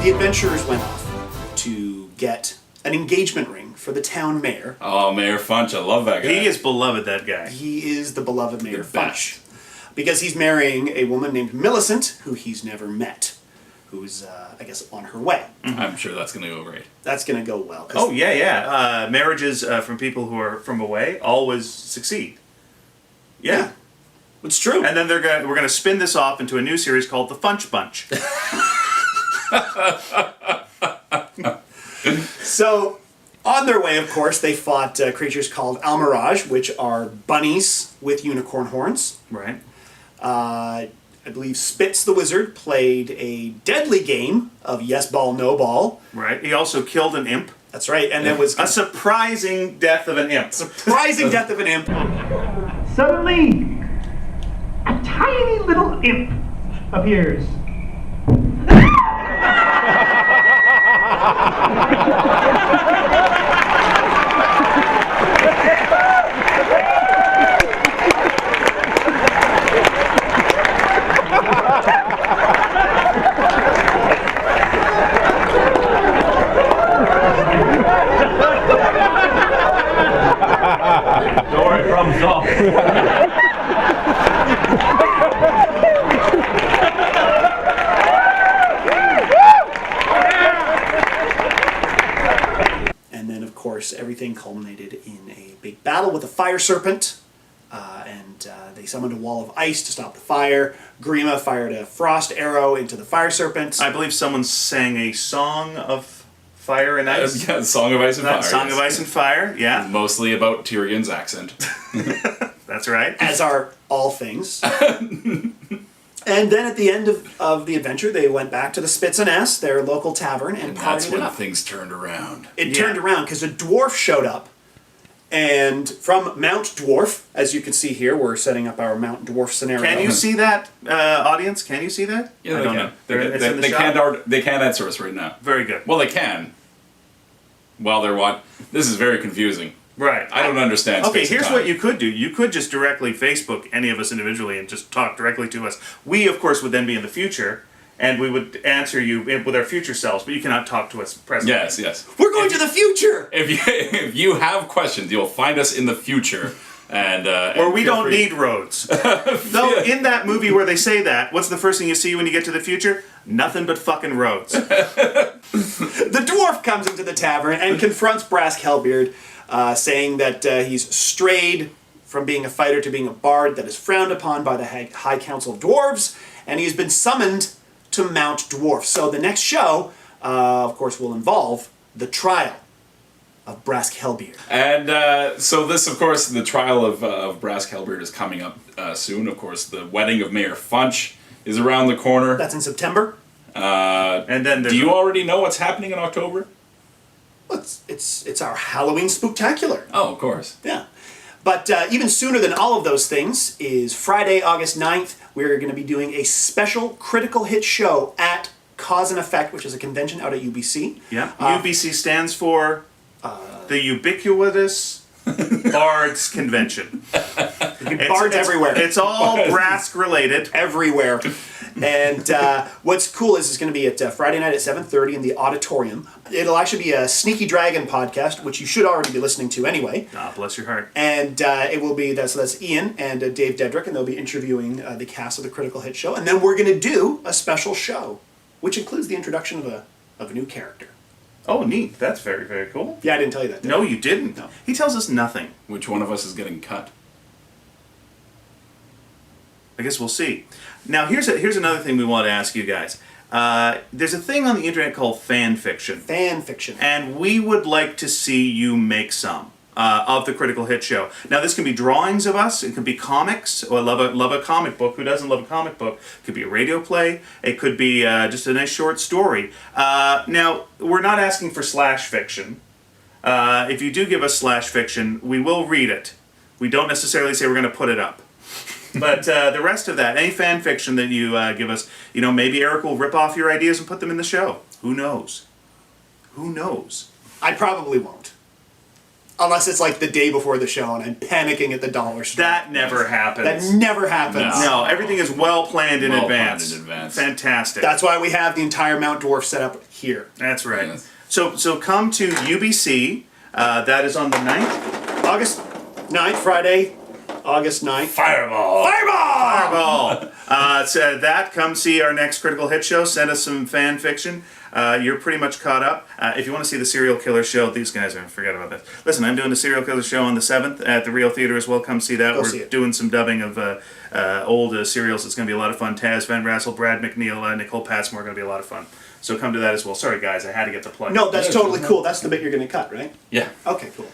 The adventurers went off to get an engagement ring for the town mayor. Oh, Mayor Funch, I love that guy. He is beloved, that guy. He is the beloved Mayor The Funch. Because he's marrying a woman named Millicent, who he's never met, who's, I guess, on her way. I'm sure that's going to go great. That's going to go well. Oh, yeah. Marriages from people who are from away always succeed. Yeah. It's true. And then we're gonna spin this off into a new series called The Funch Bunch. So, on their way, of course, they fought creatures called Almirage, which are bunnies with unicorn horns. Right. I believe Spitz the Wizard played a deadly game of yes ball, no ball. Right. He also killed an imp. That's right, and there was A surprising death of an imp. surprising death of an imp. Suddenly, a tiny little imp appears. Story from Saul. And then, of course, everything culminated in a big battle with a fire serpent. And they summoned a wall of ice to stop the fire. Grima fired a frost arrow into the fire serpent. I believe someone sang a song of fire and ice. Yeah, Song of Ice and Fire. Song of Ice and Fire, yeah. Mostly about Tyrion's accent. That's right. As are all things. And then at the end of the adventure, they went back to the Spitz and S, their local tavern, and That's partied when it up. things turned around. It turned around because a dwarf showed up. And from Mount Dwarf, as you can see here, we're setting up our Mount Dwarf scenario. Can you see that, audience? Can you see that? Yeah, I they don't can. know. They, It's in the they shot? they can't answer us right now. Very good. Well, they can. While they're watching. This is very confusing. Right. I don't understand. Okay, space and here's time. what you could do. You could just directly Facebook any of us individually and just talk directly to us. We, of course, would then be in the future, and we would answer you with our future selves, but you cannot talk to us presently. Yes, yes. We're going to the future! If you have questions, you'll find us in the future. And Or we don't need roads. Though, in that movie where they say that, what's the first thing you see when you get to the future? Nothing but fucking roads. The dwarf comes into the tavern and confronts Brask Hellbeard, saying that he's strayed from being a fighter to being a bard that is frowned upon by the High Council of Dwarves, and he's been summoned to Mount Dwarf. So the next show, of course, will involve the trial of Brask Hellbeard. And so this, of course, the trial of Brask Hellbeard is coming up soon. Of course, the wedding of Mayor Funch is around the corner. That's in September. And then Do you already know what's happening in October? Well, it's our Halloween Spooktacular. Oh, of course. Yeah. But even sooner than all of those things is Friday, August 9th. We're going to be doing a special critical hit show at Cause and Effect, which is a convention out at UBC. Yeah. UBC stands for the Ubiquitous Bards Convention. Bards everywhere. It's all Brask related. Everywhere. And what's cool is it's going to be at Friday night at 7:30 in the auditorium. It'll actually be a Sneaky Dragon podcast, which you should already be listening to anyway. Ah, bless your heart. And it will be, so that's Ian and Dave Dedrick, and they'll be interviewing the cast of the Critical Hit show. And then we're going to do a special show, which includes the introduction of a new character. Oh, neat. That's very, very cool. Yeah, I didn't tell you that. Did No, I? you didn't. No. He tells us nothing. Which one of us is getting cut? I guess we'll see. Now, here's another thing we want to ask you guys. There's a thing on the internet called fan fiction. Fan fiction. And we would like to see you make some of the Critical Hit show. Now, this can be drawings of us. It could be comics. Or love a comic book. Who doesn't love a comic book? It could be a radio play. It could be just a nice short story. Now, we're not asking for slash fiction. If you do give us slash fiction, we will read it. We don't necessarily say we're going to put it up. But the rest of that, any fan fiction that you give us, maybe Eric will rip off your ideas and put them in the show. Who knows? Who knows? I probably won't. Unless it's like the day before the show and I'm panicking at the dollar store. That never happens. That never happens. No, everything is well planned in Well advance. planned in advance. Fantastic. That's why we have the entire Mount Dwarf set up here. That's right. Yes. So come to UBC. That is on the 9th. August 9th, Friday, August 9th. Fireball. Fireball! So that, come see our next Critical Hit show. Send us some fan fiction. You're pretty much caught up. If you want to see the Serial Killer show, these guys are, forget about this. Listen, I'm doing the Serial Killer show on the 7th at the Real Theater as well. Come see that. Go see We're it. doing some dubbing of old serials. It's going to be a lot of fun. Taz Van Rassel, Brad McNeil, Nicole Passmore are going to be a lot of fun. So come to that as well. Sorry, guys, I had to get the plug. No, that's totally cool. That's the bit you're going to cut, right? Yeah. Okay, cool.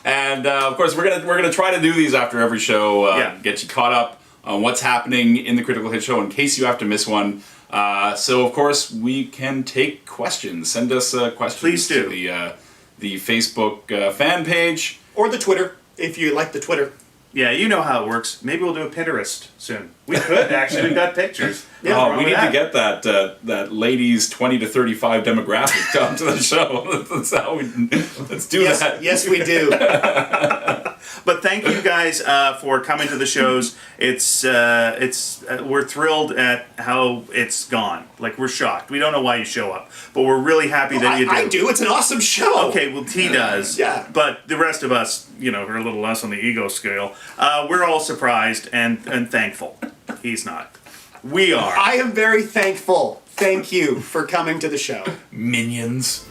And of course, we're gonna try to do these after every show. Yeah. Get you caught up on what's happening in the Critical Hit show in case you have to miss one. So of course, we can take questions. Send us questions. Please do. To the Facebook fan page. Or the Twitter, if you like the Twitter. Yeah, you know how it works. Maybe we'll do a Pinterest soon. We could, actually. We've got pictures. Yeah, Oh, wrong we with need that? to get that ladies 20 to 35 demographic down to the show. That's how we. Let's do Yes, that. yes, we do. But thank you guys for coming to the shows. We're thrilled at how it's gone. Like, we're shocked. We don't know why you show up, but we're really happy that you do. I do. It's an awesome show. Okay, well, he does. Yeah. But the rest of us, we're a little less on the ego scale. We're all surprised and thankful. He's not. We are. I am very thankful. Thank you for coming to the show. Minions.